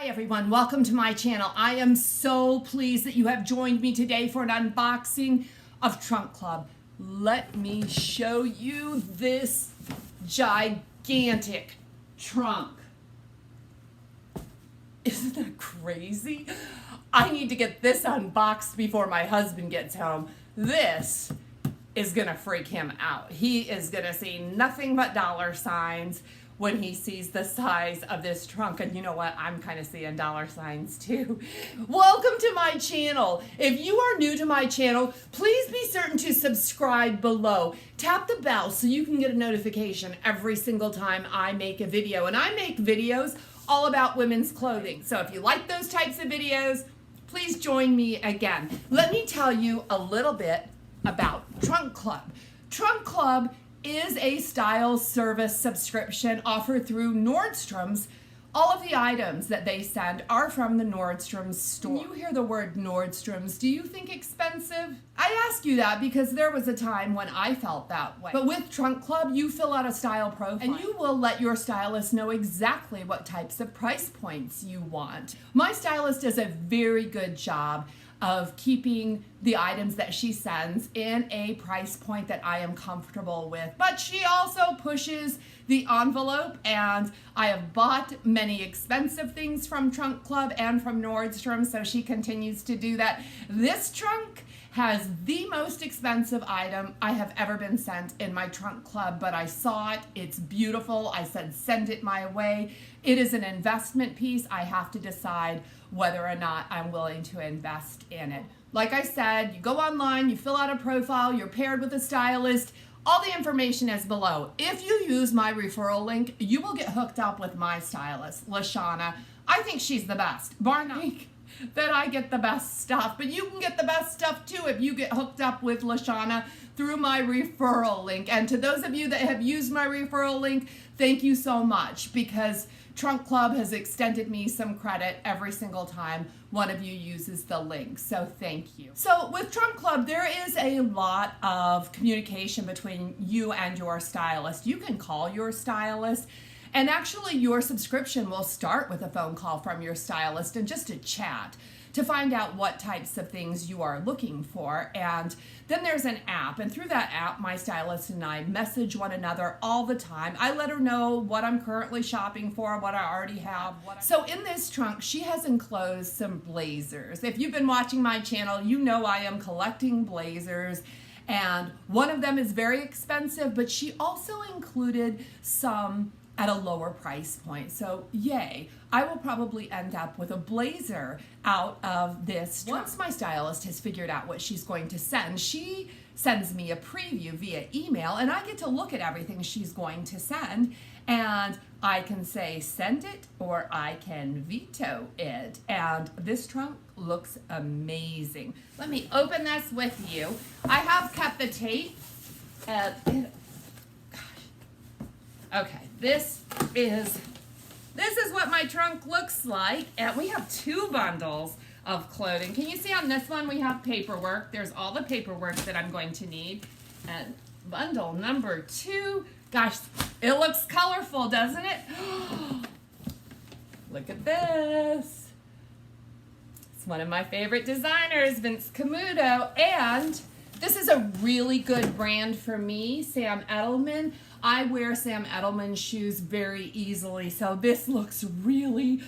Hi everyone, welcome to my channel. I am so pleased that you have joined me today for an unboxing of Trunk Club. Let me show you this gigantic trunk. Isn't that crazy? I need to get this unboxed before my husband gets home. This is gonna freak him out. He is gonna see nothing but dollar signs when he sees the size of this trunk. And you know what? I'm kind of seeing dollar signs too. Welcome to my channel. If you are new to my channel, please be certain to subscribe below. Tap the bell so you can get a notification every single time I make a video. And I make videos all about women's clothing. So if you like those types of videos, please join me again. Let me tell you a little bit about Trunk Club. Trunk Club is a style service subscription offered through Nordstroms. All of the items that they send are from the Nordstroms store. When you hear the word Nordstroms, do you think expensive? I ask you that because there was a time when I felt that way. But with Trunk Club, you fill out a style profile and you will let your stylist know exactly what types of price points you want. My stylist does a very good job of keeping the items that she sends in a price point that I am comfortable with. But she also pushes the envelope, and I have bought many expensive things from Trunk Club and from Nordstrom, so she continues to do that. This trunk has the most expensive item I have ever been sent in my Trunk Club, but I saw it, it's beautiful, I said send it my way. It is an investment piece. I have to decide whether or not I'm willing to invest in it. Like I said, you go online, you fill out a profile, you're paired with a stylist. All the information is below. If you use my referral link, you will get hooked up with my stylist, Lashana. I think she's the best, bar none that I get the best stuff, but you can get the best stuff too if you get hooked up with Lashana through my referral link. And to those of you that have used my referral link, thank you so much, because Trunk Club has extended me some credit every single time one of you uses the link, so thank you. So with Trunk Club, there is a lot of communication between you and your stylist. You can call your stylist, and actually your subscription will start with a phone call from your stylist and just a chat to find out what types of things you are looking for. And then there's an app, and through that app, my stylist and I message one another all the time. I let her know what I'm currently shopping for, what I already have. So in this trunk, she has enclosed some blazers. If you've been watching my channel, you know I am collecting blazers, and one of them is very expensive, but she also included some at a lower price point. So yay, I will probably end up with a blazer out of this. Once my stylist has figured out what she's going to send, she sends me a preview via email, and I get to look at everything she's going to send, and I can say send it or I can veto it. And this trunk looks amazing. Let me open this with you. I have kept the tape. Okay, this is what my trunk looks like, and we have two bundles of clothing. Can you see on this one we have paperwork? There's all the paperwork that I'm going to need. And bundle number 2, gosh, it looks colorful, doesn't it? Look at this. It's one of my favorite designers, Vince Camuto, and this is a really good brand for me, Sam Edelman. I wear Sam Edelman shoes very easily, so this looks really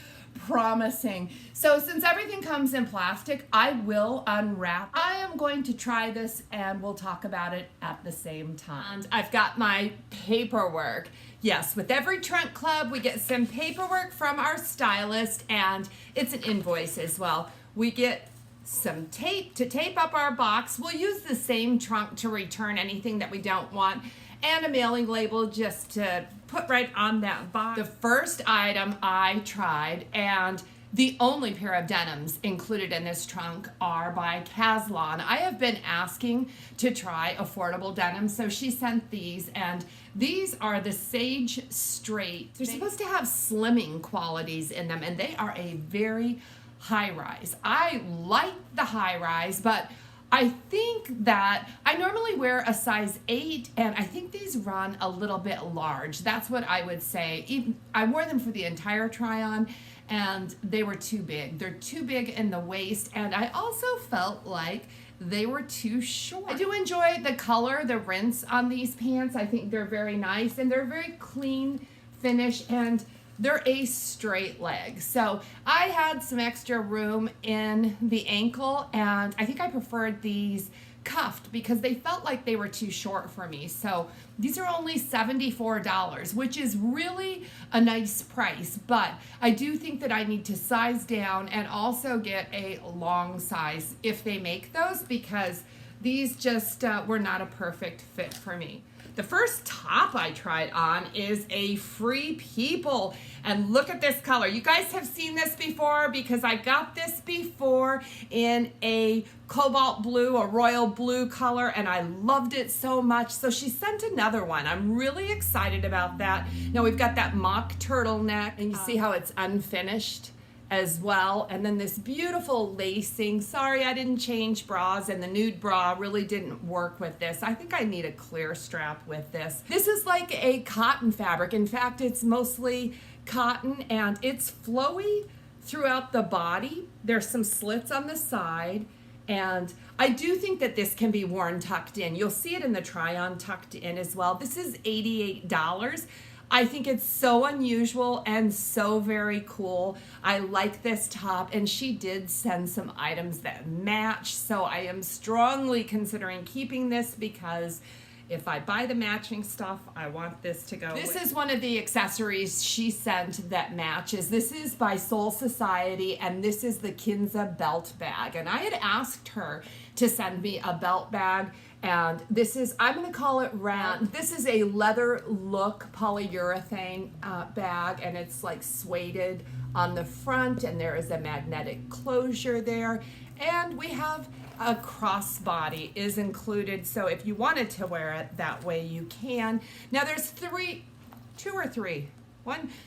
promising. So since everything comes in plastic, I will unwrap. I am going to try this and we'll talk about it at the same time. And I've got my paperwork. Yes, with every Trunk Club, we get some paperwork from our stylist, and it's an invoice as well. We get some tape to tape up our box. We'll use the same trunk to return anything that we don't want, and a mailing label just to put right on that box. The first item I tried, and the only pair of denims included in this trunk, are by Caslon. I have been asking to try affordable denim, so she sent these, and these are the Sage Straight. They're supposed to have slimming qualities in them, and they are a very high rise. I like the high rise, but I think that I normally wear a size 8, and I think these run a little bit large. That's what I would say. I wore them for the entire try-on, and they were too big. They're too big in the waist, and I also felt like they were too short. I do enjoy the color, the rinse on these pants. I think they're very nice, and they're very clean finish, and they're a straight leg. So I had some extra room in the ankle, and I think I preferred these cuffed because they felt like they were too short for me. So these are only $74, which is really a nice price, but I do think that I need to size down and also get a long size if they make those, because these just were not a perfect fit for me. The first top I tried on is a Free People, and look at this color. You guys have seen this before because I got this before in a cobalt blue, a royal blue color, and I loved it so much. So she sent another one. I'm really excited about that. Now we've got that mock turtleneck, and you see how it's unfinished as well, and then this beautiful lacing. Sorry I didn't change bras, and the nude bra really didn't work with this. I think I need a clear strap with this. This is like a cotton fabric. In fact, it's mostly cotton, and it's flowy throughout the body. There's some slits on the side, and I do think that this can be worn tucked in. You'll see it in the try-on tucked in as well. This is $88. I think it's so unusual and so very cool. I like this top, and she did send some items that match, so I am strongly considering keeping this because if I buy the matching stuff, I want this to go. This is one of the accessories she sent that matches. This is by Soul Society, and this is the Kinza belt bag, and I had asked her to send me a belt bag. And this is, I'm going to call it round. This is a leather look polyurethane bag, and it's like suede on the front, and there is a magnetic closure there. And we have a crossbody is included, so if you wanted to wear it that way, you can. Now there's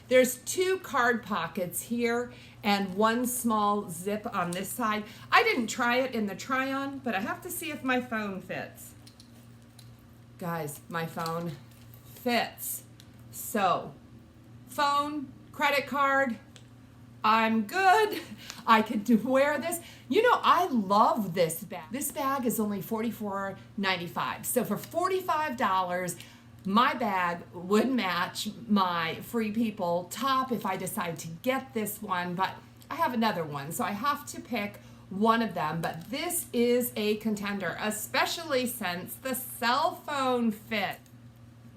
there's two card pockets here and one small zip on this side. I didn't try it in the try-on, but I have to see if my phone fits. Guys, my phone fits. So, phone, credit card, I'm good. I could wear this. You know, I love this bag. This bag is only $44.95. So for $45, my bag would match my Free People top if I decide to get this one, but I have another one, so I have to pick one of them. But this is a contender, especially since the cell phone fit.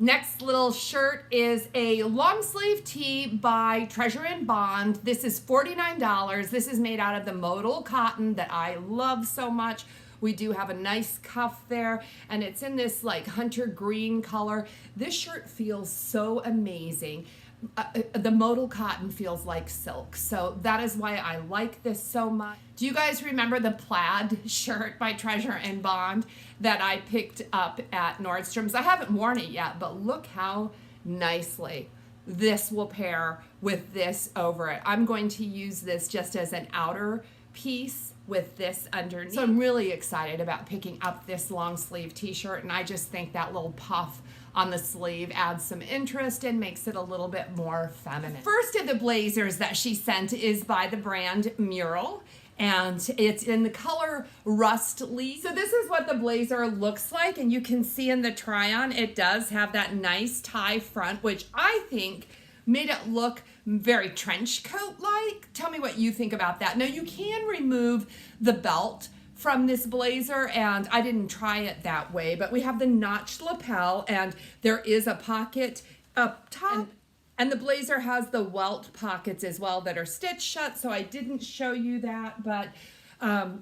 Next little shirt is a long sleeve tee by Treasure and Bond. This is $49. This is made out of the modal cotton that I love so much. We do have a nice cuff there, and it's in this like hunter green color. This shirt feels so amazing. The modal cotton feels like silk, so that is why I like this so much. Do you guys remember the plaid shirt by Treasure and Bond that I picked up at Nordstrom's? I haven't worn it yet, but look how nicely this will pair with this over it. I'm going to use this just as an outer piece with this underneath. So I'm really excited about picking up this long sleeve t-shirt, and I just think that little puff on the sleeve adds some interest and makes it a little bit more feminine. First of the blazers that she sent is by the brand Mural, and it's in the color Rust Leaf. So this is what the blazer looks like, and you can see in the try-on it does have that nice tie front, which I think made it look very trench coat like. Tell me what you think about that. Now you can remove the belt from this blazer, and I didn't try it that way, but we have the notched lapel, and there is a pocket up top, and the blazer has the welt pockets as well that are stitched shut, so I didn't show you that. But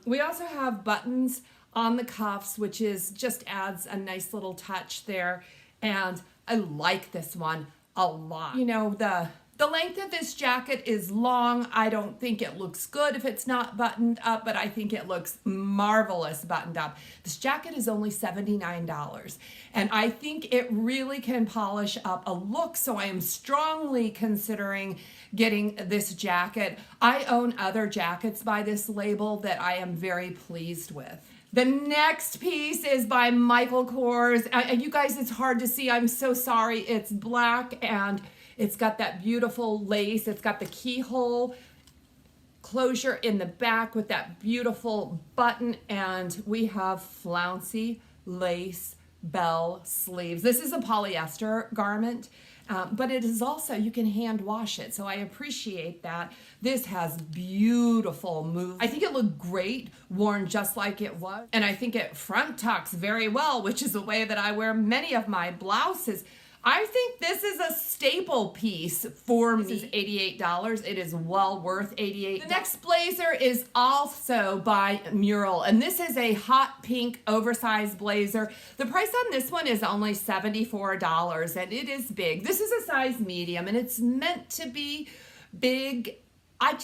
we also have buttons on the cuffs, which is just adds a nice little touch there, and I like this one a lot. You know, the length of this jacket is long. I don't think it looks good if it's not buttoned up, but I think it looks marvelous buttoned up. This jacket is only $79, and I think it really can polish up a look, so I am strongly considering getting this jacket. I own other jackets by this label that I am very pleased with. The next piece is by Michael Kors. And you guys, it's hard to see. I'm so sorry. It's black, and it's got that beautiful lace. It's got the keyhole closure in the back with that beautiful button, and we have flouncy lace bell sleeves. This is a polyester garment, but it is also, you can hand wash it, so I appreciate that. This has beautiful moves. I think it looked great worn just like it was, and I think it front tucks very well, which is the way that I wear many of my blouses. I think this is a staple piece for me. This is $88. It is well worth $88. The next blazer is also by Mural, and this is a hot pink oversized blazer. The price on this one is only $74, and it is big. This is a size medium, and it's meant to be big. I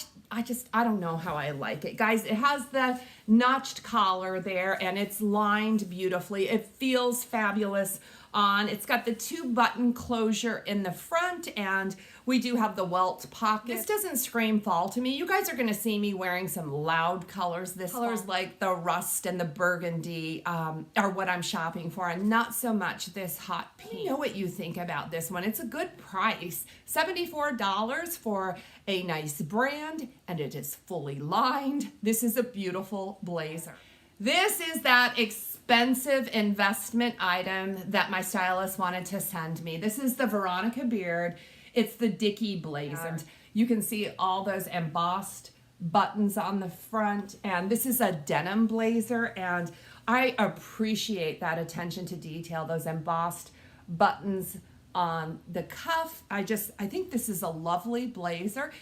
don't know how I like it. Guys, it has the notched collar there, and it's lined beautifully. It feels fabulous on. It's got the 2-button closure in the front, and we do have the welt pocket. This doesn't scream fall to me. You guys are going to see me wearing some loud colors this fall. Colors like the rust and the burgundy are what I'm shopping for, and not so much this hot pink. You know what you think about this one. It's a good price. $74 for a nice brand, and it is fully lined. This is a beautiful blazer. This is that expensive investment item that my stylist wanted to send me. This is the Veronica Beard. It's the Dickie blazer. You can see all those embossed buttons on the front, and this is a denim blazer, and I appreciate that attention to detail, those embossed buttons on the cuff. I think this is a lovely blazer.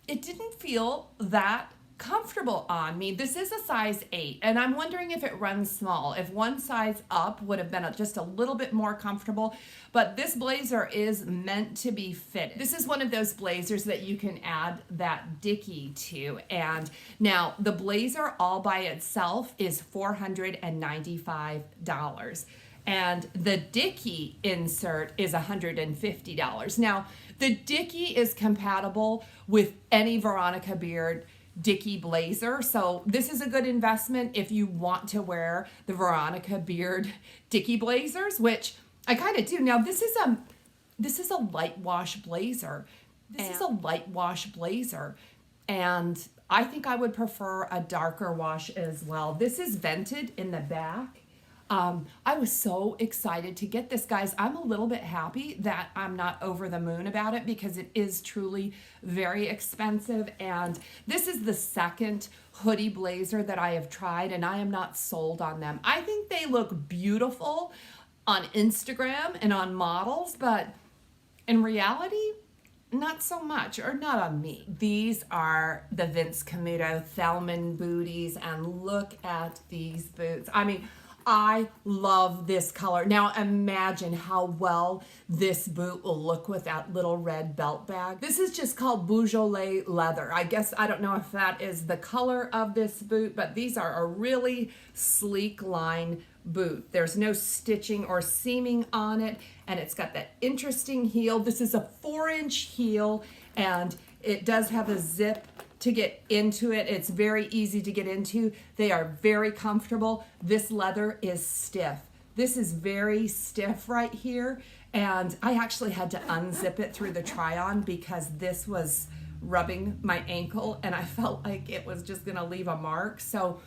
It didn't feel that comfortable on me. This is a size 8, and I'm wondering if it runs small. If one size up would have been just a little bit more comfortable, but this blazer is meant to be fitted. This is one of those blazers that you can add that Dickie to, and now the blazer all by itself is $495. And the Dickie insert is $150. Now, the Dickie is compatible with any Veronica Beard Dickie blazer, so this is a good investment if you want to wear the Veronica Beard Dickie blazers, which I kind of do. Now, this is a light wash blazer. This is a light wash blazer, and I think I would prefer a darker wash as well. This is vented in the back. I was so excited to get this, guys. I'm a little bit happy that I'm not over the moon about it because it is truly very expensive. And this is the second hoodie blazer that I have tried, and I am not sold on them. I think they look beautiful on Instagram and on models, but in reality, not so much, or not on me. These are the Vince Camuto Thelman booties, and look at these boots. I mean, I love this color. Now imagine how well this boot will look with that little red belt bag. This is just called Beaujolais leather. I don't know if that is the color of this boot, but these are a really sleek line boot. There's no stitching or seaming on it, and it's got that interesting heel. This is a 4-inch heel, and it does have a zip to get into it. It's very easy to get into. They are very comfortable. This leather is stiff. This is very stiff right here, and I actually had to unzip it through the try-on because this was rubbing my ankle, and I felt like it was just gonna leave a mark. So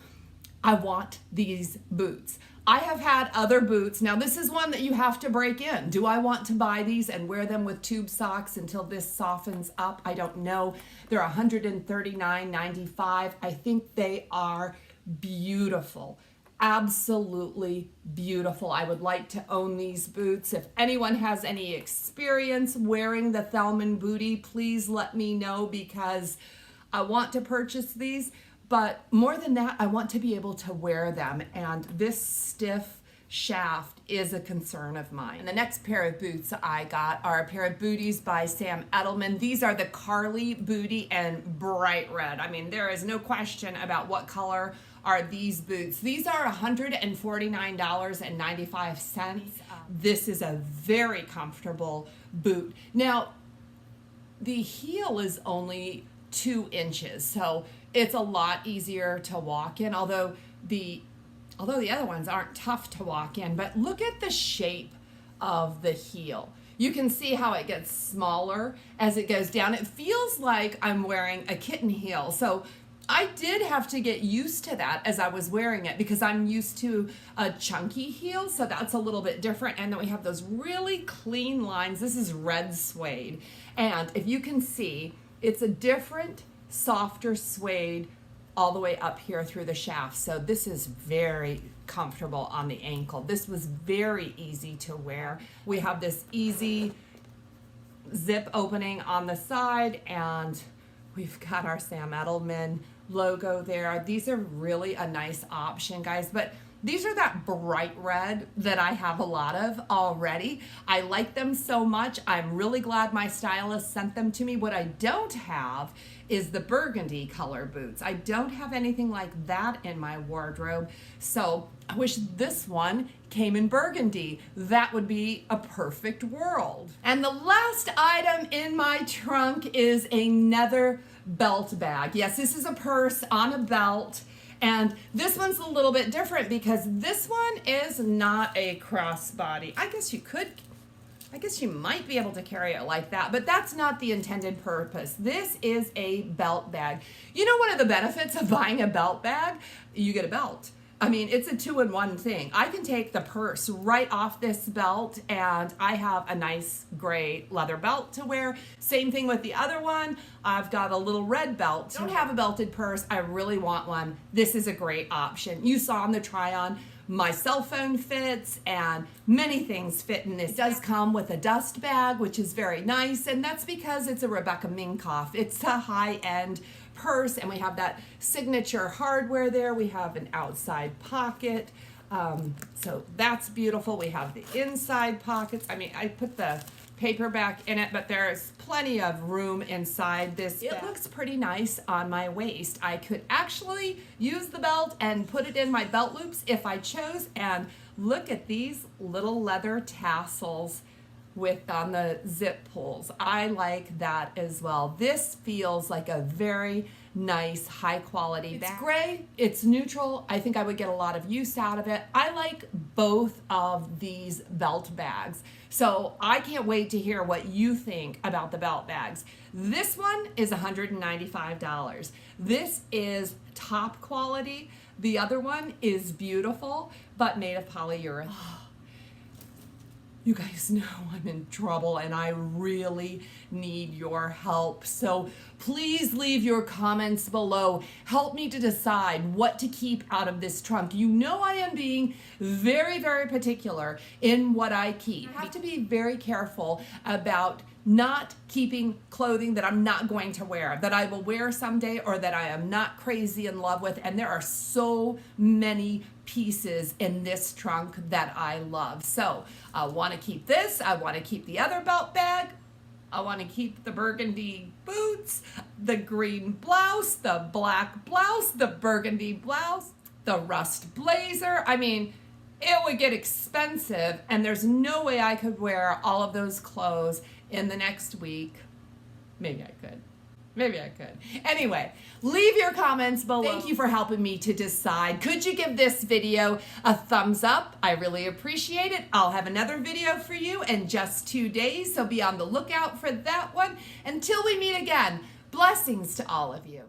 I want these boots. I have had other boots. Now this is one that you have to break in. Do I want to buy these and wear them with tube socks until this softens up? I don't know. They're $139.95. I think they are beautiful. Absolutely beautiful. I would like to own these boots. If anyone has any experience wearing the Thelman bootie, please let me know because I want to purchase these. But more than that, I want to be able to wear them, and this stiff shaft is a concern of mine. And the next pair of boots I got are a pair of booties by Sam Edelman. These are the Carly bootie and bright red. I mean, there is no question about what color are these boots. These are $149.95. This is a very comfortable boot. Now, the heel is only 2 inches, so it's a lot easier to walk in, although the other ones aren't tough to walk in. But look at the shape of the heel. You can see how it gets smaller as it goes down. It feels like I'm wearing a kitten heel. So I did have to get used to that as I was wearing it because I'm used to a chunky heel, so that's a little bit different. And then we have those really clean lines. This is red suede. And if you can see, it's a different, softer suede all the way up here through the shaft. So this is very comfortable on the ankle. This was very easy to wear. We have this easy zip opening on the side, and we've got our Sam Edelman logo there. These are really a nice option, guys, but these are that bright red that I have a lot of already. I like them so much. I'm really glad my stylist sent them to me. What I don't have is the burgundy color boots. I don't have anything like that in my wardrobe, so I wish this one came in burgundy. That would be a perfect world. And the last item in my trunk is another belt bag. Yes, this is a purse on a belt. And this one's a little bit different because this one is not a crossbody. I guess you might be able to carry it like that, but that's not the intended purpose. This is a belt bag. You know, one of the benefits of buying a belt bag, you get a belt. I mean, it's a 2-in-1 thing. I can take the purse right off this belt and I have a nice gray leather belt to wear. Same thing with the other one. I've got a little red belt. Don't have a belted purse. I really want one. This is a great option. You saw on the try on, my cell phone fits and many things fit in this. It does come with a dust bag, which is very nice, and that's because it's a Rebecca Minkoff. It's a high-end purse, and we have that signature hardware there. We have an outside pocket, so that's beautiful. We have the inside pockets. I mean, I put the paperback in it, but there's plenty of room inside this bag. It looks pretty nice on my waist. I could actually use the belt and put it in my belt loops if I chose, and look at these little leather tassels on the zip pulls. I like that as well. This feels like a very nice, high quality bag. It's gray, it's neutral. I think I would get a lot of use out of it. I like both of these belt bags. So I can't wait to hear what you think about the belt bags. This one is $195. This is top quality. The other one is beautiful, but made of polyurethane. You guys know I'm in trouble and I really need your help. So please leave your comments below. Help me to decide what to keep out of this trunk. You know I am being very, very particular in what I keep. I have to be very careful about not keeping clothing that I'm not going to wear, that I will wear someday or that I am not crazy in love with. And there are so many pieces in this trunk that I love. So I want to keep this. I want to keep the other belt bag. I want to keep the burgundy boots, the green blouse, the black blouse, the burgundy blouse, the rust blazer. I mean, it would get expensive, and there's no way I could wear all of those clothes in the next week. Maybe I could. Maybe I could. Anyway, leave your comments below. Thank you for helping me to decide. Could you give this video a thumbs up? I really appreciate it. I'll have another video for you in just 2 days, so be on the lookout for that one. Until we meet again, blessings to all of you.